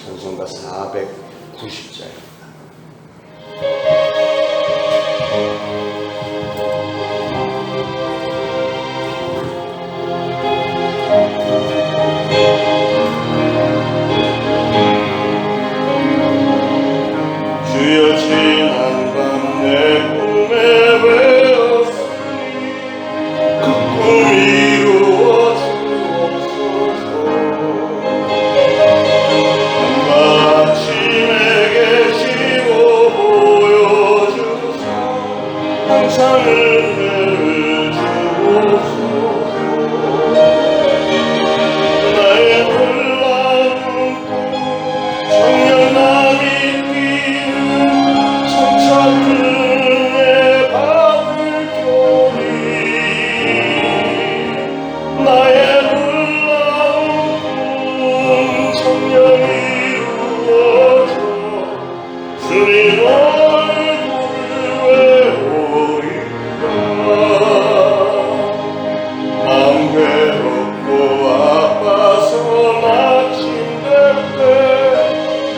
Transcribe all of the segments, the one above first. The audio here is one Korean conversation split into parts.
찬송가 490자입니다. 주여 지난 밤 내 꿈에 외웠으니 그 꿈 이루어 주옵소서. 밤과 아침에 계시고 보여주사 항상 은혜를 주옵소서. 나의 놀라운 꿈 청년남이 은혜 받을 교리 나의 놀라운 꿈 청년 이루어져 주님 얼굴을 외우리라. 마음 괴롭고 아파서 낙심될 때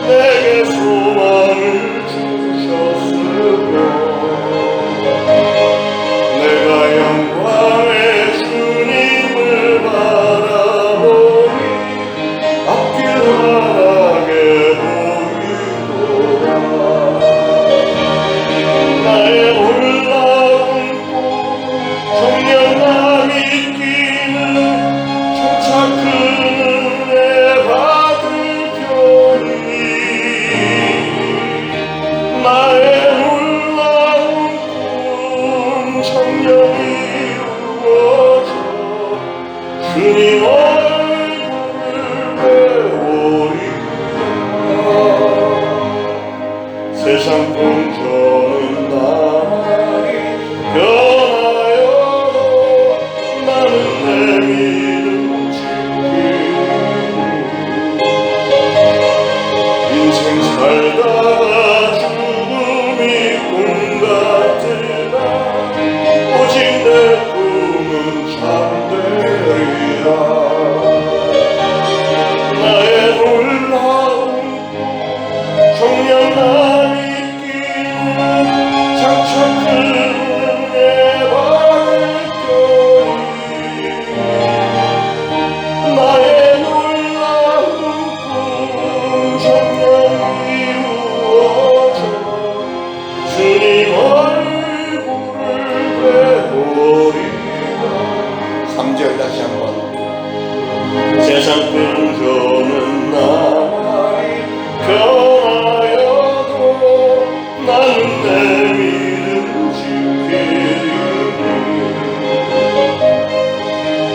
내게 소망을 내가 영광의 주님을 바라보니 앞길 환하게 보이도다. 나의 놀라운 꿈 청년남이 끼는 청차 큰 은혜 받을 교리 나의 청년이 이루어져 주님 얼굴을 배우리라. 세상 풍조는 나날이 변하여도 나는 내 믿음 지키리. 인생 살다가 죽음이 꿈 같으나 오직 내 꿈은 참되리라. 나의 놀라운 꿈 청년남이 끼는 장차 큰 은혜 받을 교리 나의 놀라운 꿈 청년 이루어져 주님 얼굴을 배우리라. 3절 다시 한번. 세상 풍조는 나날이 변하여도 나는 내 믿음 지키리.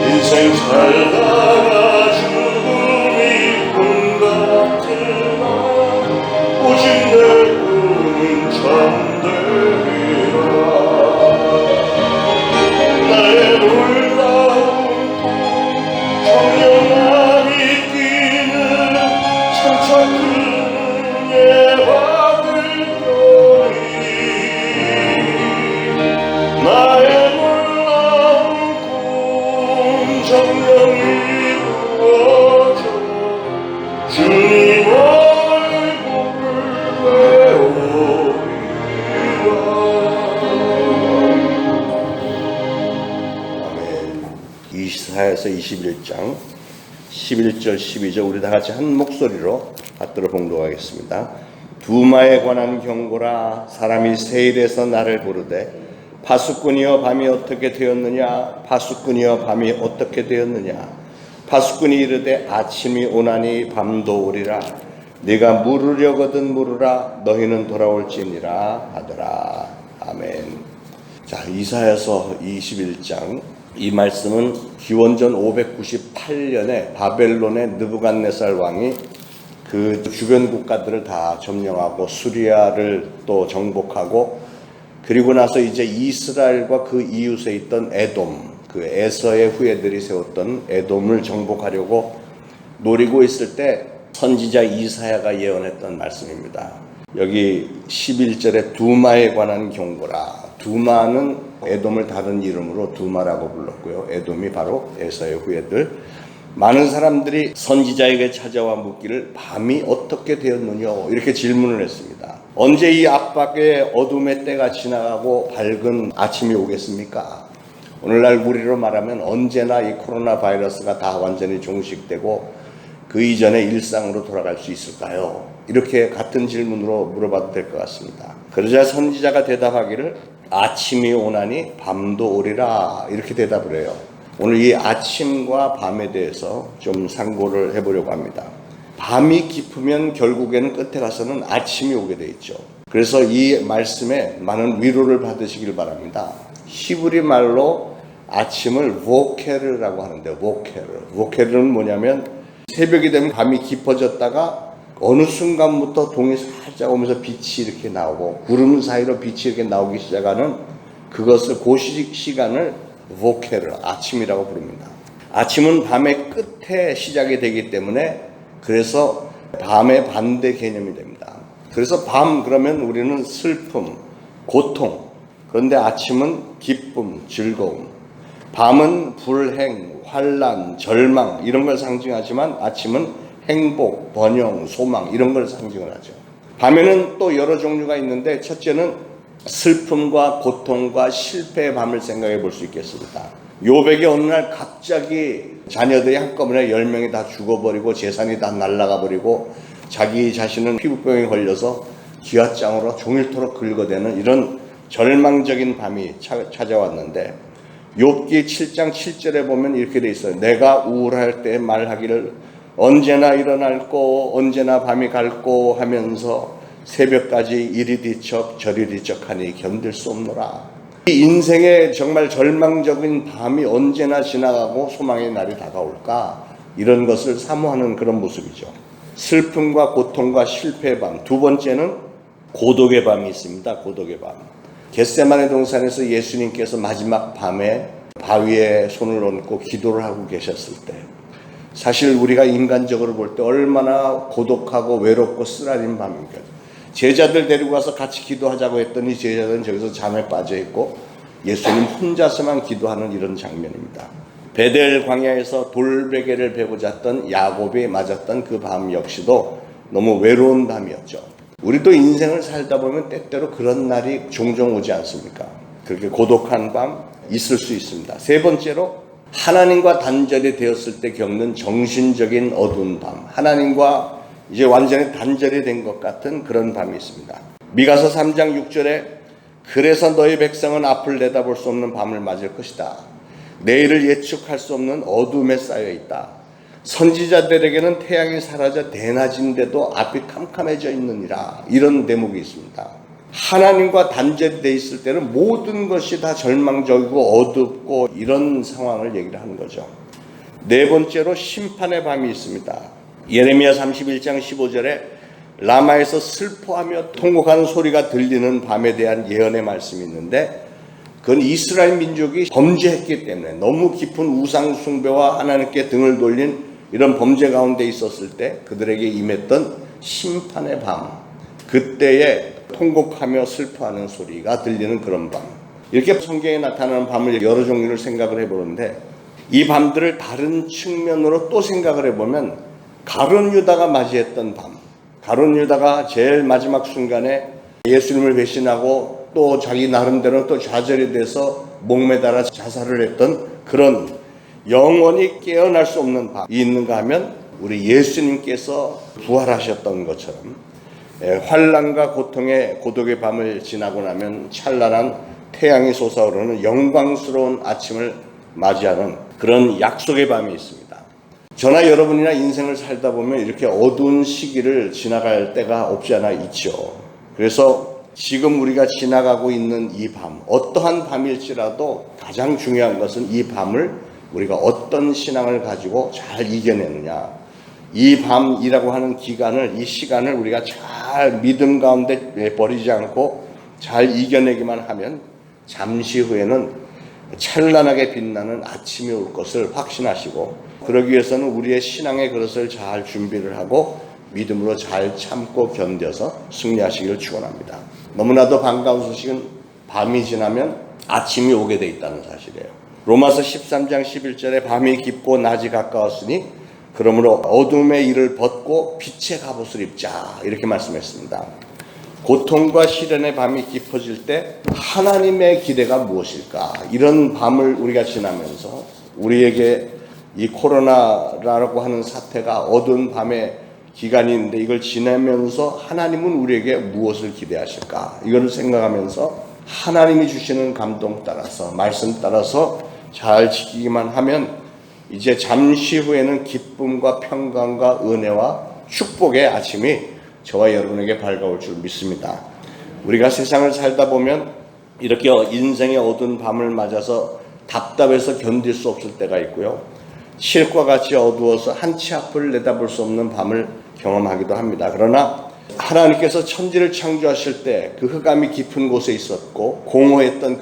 인생 살다가 죽음이 꿈 같으나 오직 내 꿈은 참되리라. 나의 놀라운 꿈 청년남이 끼는 장차 큰 은혜 받을 교리 나의 놀라운 꿈 청년 이루어져 주님 얼굴을 배우리라. 이사야서 21장 11절 12절 우리 다 같이 한 목소리로 받들어 봉독하겠습니다. 두마에 관한 경고라. 사람이 세일에서 나를 부르되 파수꾼이여 밤이 어떻게 되었느냐. 파수꾼이여 밤이 어떻게 되었느냐. 파수꾼이 이르되 아침이 오나니 밤도 오리라. 네가 물으려거든 물으라. 너희는 돌아올지니라 하더라. 아멘. 자, 이사야서 21장 이 말씀은 기원전 598년에 바벨론의 느부갓네살 왕이 그 주변 국가들을 다 점령하고 수리아를 또 정복하고 그리고 나서 이제 이스라엘과 그 이웃에 있던 에돔, 그 에서의 후예들이 세웠던 에돔을 정복하려고 노리고 있을 때 선지자 이사야가 예언했던 말씀입니다. 여기 11절에 두마에 관한 경고라. 두마는 에돔을 다른 이름으로 두마라고 불렀고요. 에돔이 바로 에서의 후예들. 많은 사람들이 선지자에게 찾아와 묻기를 밤이 어떻게 되었느냐 이렇게 질문을 했습니다. 언제 이 압박의 어둠의 때가 지나가고 밝은 아침이 오겠습니까? 오늘날 우리로 말하면 언제나 이 코로나 바이러스가 다 완전히 종식되고 그 이전의 일상으로 돌아갈 수 있을까요? 이렇게 같은 질문으로 물어봐도 될 것 같습니다. 그러자 선지자가 대답하기를 아침이 오나니 밤도 오리라 이렇게 대답을 해요. 오늘 이 아침과 밤에 대해서 좀 상고를 해보려고 합니다. 밤이 깊으면 결국에는 끝에 가서는 아침이 오게 돼 있죠. 그래서 이 말씀에 많은 위로를 받으시길 바랍니다. 히브리 말로 아침을 보케르라고 하는데 보케르는 뭐냐면 새벽이 되면 밤이 깊어졌다가 어느 순간부터 동이 살짝 오면서 빛이 이렇게 나오고 구름 사이로 빛이 이렇게 나오기 시작하는 그것을 그 시간을 보케르 아침이라고 부릅니다. 아침은 밤의 끝에 시작이 되기 때문에 그래서 밤의 반대 개념이 됩니다. 그래서 밤 그러면 우리는 슬픔, 고통, 그런데 아침은 기쁨, 즐거움. 밤은 불행, 환란, 절망 이런 걸 상징하지만 아침은 행복, 번영, 소망 이런 걸 상징을 하죠. 밤에는 또 여러 종류가 있는데 첫째는 슬픔과 고통과 실패의 밤을 생각해 볼 수 있겠습니다. 요백이 어느 날 갑자기 자녀들이 한꺼번에 10명이 다 죽어버리고 재산이 다 날아가 버리고 자기 자신은 피부병에 걸려서 기왓장으로 종일토록 긁어대는 이런 절망적인 밤이 찾아왔는데 욥기 7장 7절에 보면 이렇게 돼 있어요. 내가 우울할 때 말하기를 언제나 일어날꼬 언제나 밤이 갈꼬 하면서 새벽까지 이리 뒤척 저리 뒤척하니 견딜 수 없노라. 이 인생의 정말 절망적인 밤이 언제나 지나가고 소망의 날이 다가올까 이런 것을 사모하는 그런 모습이죠. 슬픔과 고통과 실패의 밤. 두 번째는 고독의 밤이 있습니다. 고독의 밤. 겟세마네 동산에서 예수님께서 마지막 밤에 바위에 손을 얹고 기도를 하고 계셨을 때 사실 우리가 인간적으로 볼 때 얼마나 고독하고 외롭고 쓰라린 밤입니까? 제자들 데리고 가서 같이 기도하자고 했더니 제자들은 저기서 잠에 빠져 있고 예수님 혼자서만 기도하는 이런 장면입니다. 베델 광야에서 돌베개를 베고 잤던 야곱이 맞았던 그 밤 역시도 너무 외로운 밤이었죠. 우리도 인생을 살다 보면 때때로 그런 날이 종종 오지 않습니까? 그렇게 고독한 밤 있을 수 있습니다. 세 번째로 하나님과 단절이 되었을 때 겪는 정신적인 어두운 밤. 하나님과 이제 완전히 단절이 된 것 같은 그런 밤이 있습니다. 미가서 3장 6절에 그래서 너희 백성은 앞을 내다볼 수 없는 밤을 맞을 것이다. 내일을 예측할 수 없는 어둠에 쌓여 있다. 선지자들에게는 태양이 사라져 대낮인데도 앞이 캄캄해져 있느니라. 이런 대목이 있습니다. 하나님과 단절이 돼 있을 때는 모든 것이 다 절망적이고 어둡고 이런 상황을 얘기를 하는 거죠. 네 번째로 심판의 밤이 있습니다. 예레미야 31장 15절에 라마에서 슬퍼하며 통곡하는 소리가 들리는 밤에 대한 예언의 말씀이 있는데 그건 이스라엘 민족이 범죄했기 때문에 너무 깊은 우상 숭배와 하나님께 등을 돌린 이런 범죄 가운데 있었을 때 그들에게 임했던 심판의 밤, 그때에 통곡하며 슬퍼하는 소리가 들리는 그런 밤. 이렇게 성경에 나타나는 밤을 여러 종류를 생각을 해보는데 이 밤들을 다른 측면으로 또 생각을 해보면 가룟 유다가 맞이했던 밤, 가룟 유다가 제일 마지막 순간에 예수님을 배신하고 또 자기 나름대로 또 좌절이 돼서 목매달아 자살을 했던 그런 영원히 깨어날 수 없는 밤이 있는가 하면 우리 예수님께서 부활하셨던 것처럼 환난과 고통의 고독의 밤을 지나고 나면 찬란한 태양이 솟아오르는 영광스러운 아침을 맞이하는 그런 약속의 밤이 있습니다. 저나 여러분이나 인생을 살다 보면 이렇게 어두운 시기를 지나갈 때가 없지 않아 있죠. 그래서 지금 우리가 지나가고 있는 이 밤, 어떠한 밤일지라도 가장 중요한 것은 이 밤을 우리가 어떤 신앙을 가지고 잘 이겨내느냐. 이 밤이라고 하는 기간을, 이 시간을 우리가 잘 믿음 가운데 버리지 않고 잘 이겨내기만 하면 잠시 후에는 찬란하게 빛나는 아침이 올 것을 확신하시고, 그러기 위해서는 우리의 신앙의 그릇을 잘 준비를 하고 믿음으로 잘 참고 견뎌서 승리하시기를 축원합니다. 너무나도 반가운 소식은 밤이 지나면 아침이 오게 돼 있다는 사실이에요. 로마서 13장 11절에 밤이 깊고 낮이 가까웠으니 그러므로 어둠의 일을 벗고 빛의 갑옷을 입자 이렇게 말씀했습니다. 고통과 시련의 밤이 깊어질 때 하나님의 기대가 무엇일까? 이런 밤을 우리가 지나면서 우리에게 이 코로나라고 하는 사태가 어두운 밤의 기간이 있는데 이걸 지내면서 하나님은 우리에게 무엇을 기대하실까? 이걸 생각하면서 하나님이 주시는 감동 따라서 말씀 따라서 잘 지키기만 하면 이제 잠시 후에는 기쁨과 평강과 은혜와 축복의 아침이 저와 여러분에게 밝아올 줄 믿습니다. 우리가 세상을 살다 보면 이렇게 인생의 어두운 밤을 맞아서 답답해서 견딜 수 없을 때가 있고요. 실과 같이 어두워서 한치 앞을 내다볼 수 없는 밤을 경험하기도 합니다. 그러나 하나님께서 천지를 창조하실 때 그 흑암이 깊은 곳에 있었고 공허했던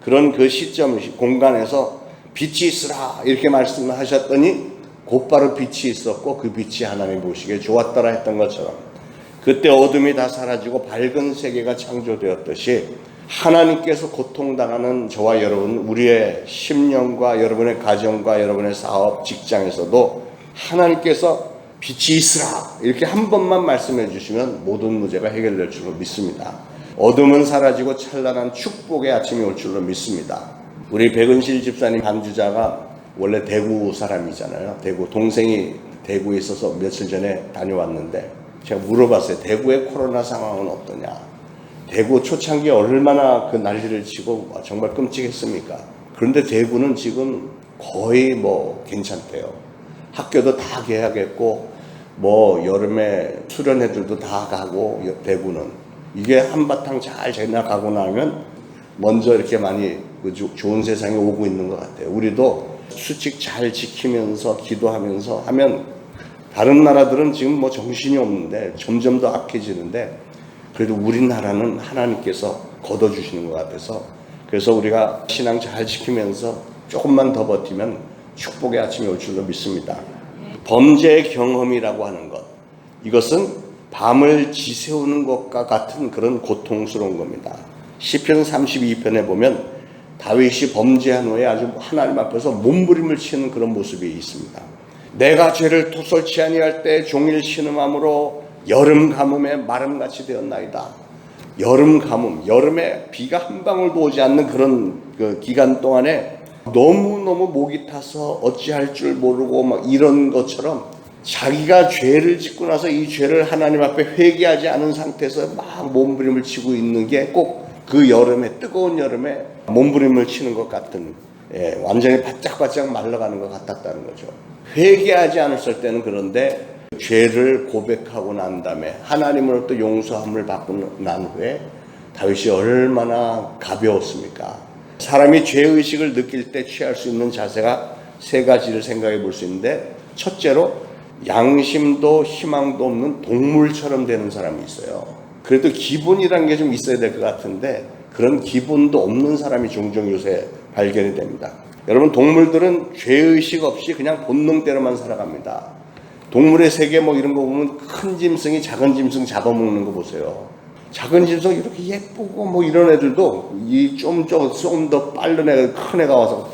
그런 시점 공간에서 빛이 있으라 이렇게 말씀하셨더니 곧바로 빛이 있었고 그 빛이 하나님 보시기에 좋았더라 했던 것처럼 그때 어둠이 다 사라지고 밝은 세계가 창조되었듯이 하나님께서 고통당하는 저와 여러분 우리의 심령과 여러분의 가정과 여러분의 사업 직장에서도 하나님께서 빛이 있으라 이렇게 한 번만 말씀해 주시면 모든 문제가 해결될 줄로 믿습니다. 어둠은 사라지고 찬란한 축복의 아침이 올 줄로 믿습니다. 우리 백은실 집사님 반주자가 원래 대구 사람이잖아요. 대구 동생이 대구에 있어서 며칠 전에 다녀왔는데 제가 물어봤어요. 대구의 코로나 상황은 어떠냐? 대구 초창기에 얼마나 그 난리를 치고 정말 끔찍했습니까? 그런데 대구는 지금 거의 괜찮대요. 학교도 다 개학했고 여름에 수련회들도 다 가고 대구는 이게 한바탕 잘 지나가고 나면 먼저 이렇게 많이 좋은 세상에 오고 있는 것 같아요. 우리도 수칙 잘 지키면서 기도하면서 하면 다른 나라들은 지금 정신이 없는데 점점 더 악해지는데 그래도 우리나라는 하나님께서 걷어주시는 것 같아서 그래서 우리가 신앙 잘 지키면서 조금만 더 버티면 축복의 아침이 올 줄로 믿습니다. 범죄의 경험이라고 하는 것 이것은 밤을 지새우는 것과 같은 그런 고통스러운 겁니다. 시편 32편에 보면 다윗이 범죄한 후에 아주 하나님 앞에서 몸부림을 치는 그런 모습이 있습니다. 내가 죄를 토설치 아니할 때 종일 신음함으로 여름 가뭄에 마름같이 되었나이다. 여름 가뭄, 여름에 비가 한 방울도 오지 않는 그런 기간 동안에 너무너무 목이 타서 어찌할 줄 모르고 이런 것처럼 자기가 죄를 짓고 나서 이 죄를 하나님 앞에 회개하지 않은 상태에서 몸부림을 치고 있는 게 꼭 그 여름에 뜨거운 여름에 몸부림을 치는 것 같은 완전히 바짝바짝 말라가는 것 같았다는 거죠. 회개하지 않았을 때는 그런데 죄를 고백하고 난 다음에 하나님으로부터 용서함을 받고 난 후에 다윗이 얼마나 가벼웠습니까? 사람이 죄의식을 느낄 때 취할 수 있는 자세가 세 가지를 생각해 볼 수 있는데 첫째로 양심도 희망도 없는 동물처럼 되는 사람이 있어요. 그래도 기분이란 게 좀 있어야 될 것 같은데 그런 기분도 없는 사람이 종종 요새 발견이 됩니다. 여러분 동물들은 죄의식 없이 그냥 본능대로만 살아갑니다. 동물의 세계 이런 거 보면 큰 짐승이 작은 짐승 잡아먹는 거 보세요. 작은 짐승 이렇게 예쁘고 이런 애들도 좀 더 빠른 애가 큰 애가 와서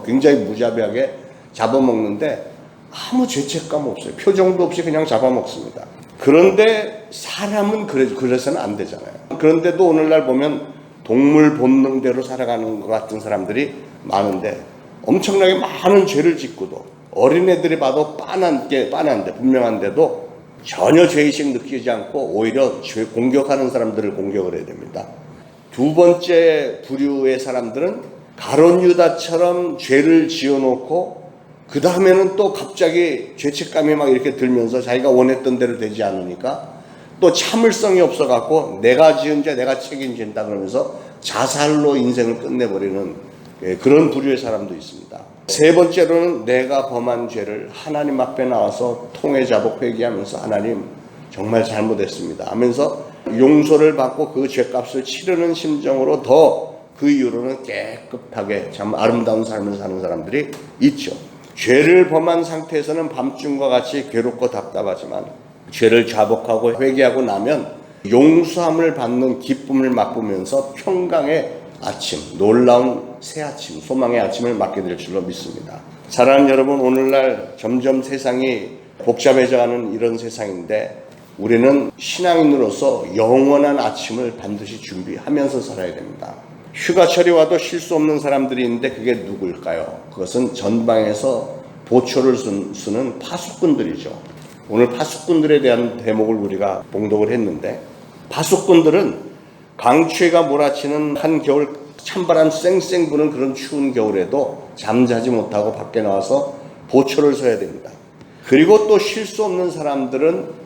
굉장히 무자비하게 잡아먹는데 아무 죄책감 없어요. 표정도 없이 그냥 잡아먹습니다. 그런데 사람은 그래서는 안 되잖아요. 그런데도 오늘날 보면 동물 본능대로 살아가는 것 같은 사람들이 많은데 엄청나게 많은 죄를 짓고도 어린애들이 봐도 빤한데 분명한데도 전혀 죄의식 느끼지 않고 오히려 공격하는 사람들을 공격을 해야 됩니다. 두 번째 부류의 사람들은 가룟 유다처럼 죄를 지어놓고 그 다음에는 또 갑자기 죄책감이 이렇게 들면서 자기가 원했던 대로 되지 않으니까 또 참을성이 없어갖고 내가 지은 죄 내가 책임진다 그러면서 자살로 인생을 끝내버리는 그런 부류의 사람도 있습니다. 세 번째로는 내가 범한 죄를 하나님 앞에 나와서 통회자복 회개하면서 하나님 정말 잘못했습니다 하면서 용서를 받고 그 죄값을 치르는 심정으로 더 그 이후로는 깨끗하게 참 아름다운 삶을 사는 사람들이 있죠. 죄를 범한 상태에서는 밤중과 같이 괴롭고 답답하지만 죄를 자복하고 회개하고 나면 용서함을 받는 기쁨을 맛보면서 평강의 아침, 놀라운 새 아침, 소망의 아침을 맞게 될 줄로 믿습니다. 사랑하는 여러분, 오늘날 점점 세상이 복잡해져가는 이런 세상인데 우리는 신앙인으로서 영원한 아침을 반드시 준비하면서 살아야 됩니다. 휴가철이 와도 쉴 수 없는 사람들이 있는데 그게 누구일까요? 그것은 전방에서 보초를 쓰는 파수꾼들이죠. 오늘 파수꾼들에 대한 대목을 우리가 봉독을 했는데, 파수꾼들은 강추위가 몰아치는 한겨울 찬바람 쌩쌩 부는 그런 추운 겨울에도 잠자지 못하고 밖에 나와서 보초를 서야 됩니다. 그리고 또 쉴 수 없는 사람들은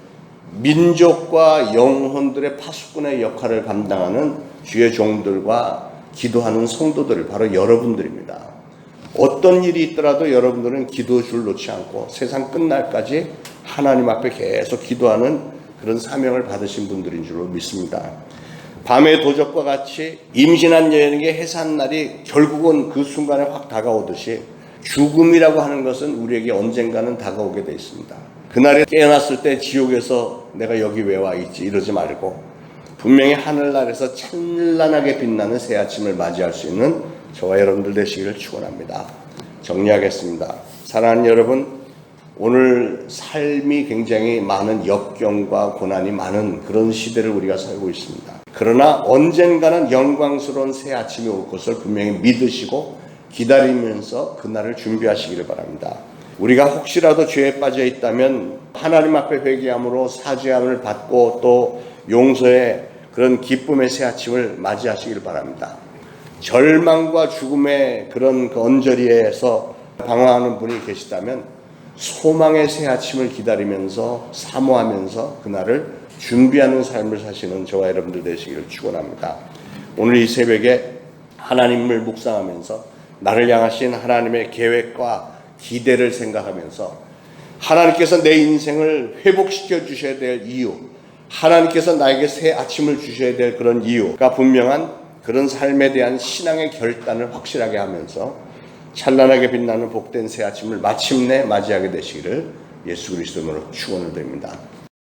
민족과 영혼들의 파수꾼의 역할을 감당하는 주의 종들과 기도하는 성도들, 바로 여러분들입니다. 어떤 일이 있더라도 여러분들은 기도 줄 놓지 않고 세상 끝날까지 하나님 앞에 계속 기도하는 그런 사명을 받으신 분들인 줄로 믿습니다. 밤의 도적과 같이 임신한 여인에게 해산날이 결국은 그 순간에 확 다가오듯이 죽음이라고 하는 것은 우리에게 언젠가는 다가오게 되어 있습니다. 그날에 깨어났을 때 지옥에서 내가 여기 왜 와 있지 이러지 말고 분명히 하늘나라에서 찬란하게 빛나는 새 아침을 맞이할 수 있는 저와 여러분들 되시기를 축원합니다. 정리하겠습니다. 사랑하는 여러분, 오늘 삶이 굉장히 많은 역경과 고난이 많은 그런 시대를 우리가 살고 있습니다. 그러나 언젠가는 영광스러운 새 아침이 올 것을 분명히 믿으시고 기다리면서 그날을 준비하시기를 바랍니다. 우리가 혹시라도 죄에 빠져 있다면 하나님 앞에 회개함으로 사죄함을 받고 또 용서의 그런 기쁨의 새 아침을 맞이하시기를 바랍니다. 절망과 죽음의 그런 언저리에서 방황하는 분이 계시다면 소망의 새 아침을 기다리면서 사모하면서 그날을 준비하는 삶을 사시는 저와 여러분들 되시기를 축원합니다. 오늘 이 새벽에 하나님을 묵상하면서 나를 향하신 하나님의 계획과 기대를 생각하면서 하나님께서 내 인생을 회복시켜 주셔야 될 이유, 하나님께서 나에게 새 아침을 주셔야 될 그런 이유가 분명한 그런 삶에 대한 신앙의 결단을 확실하게 하면서 찬란하게 빛나는 복된 새 아침을 마침내 맞이하게 되시기를 예수 그리스도 이름으로 축원을 드립니다.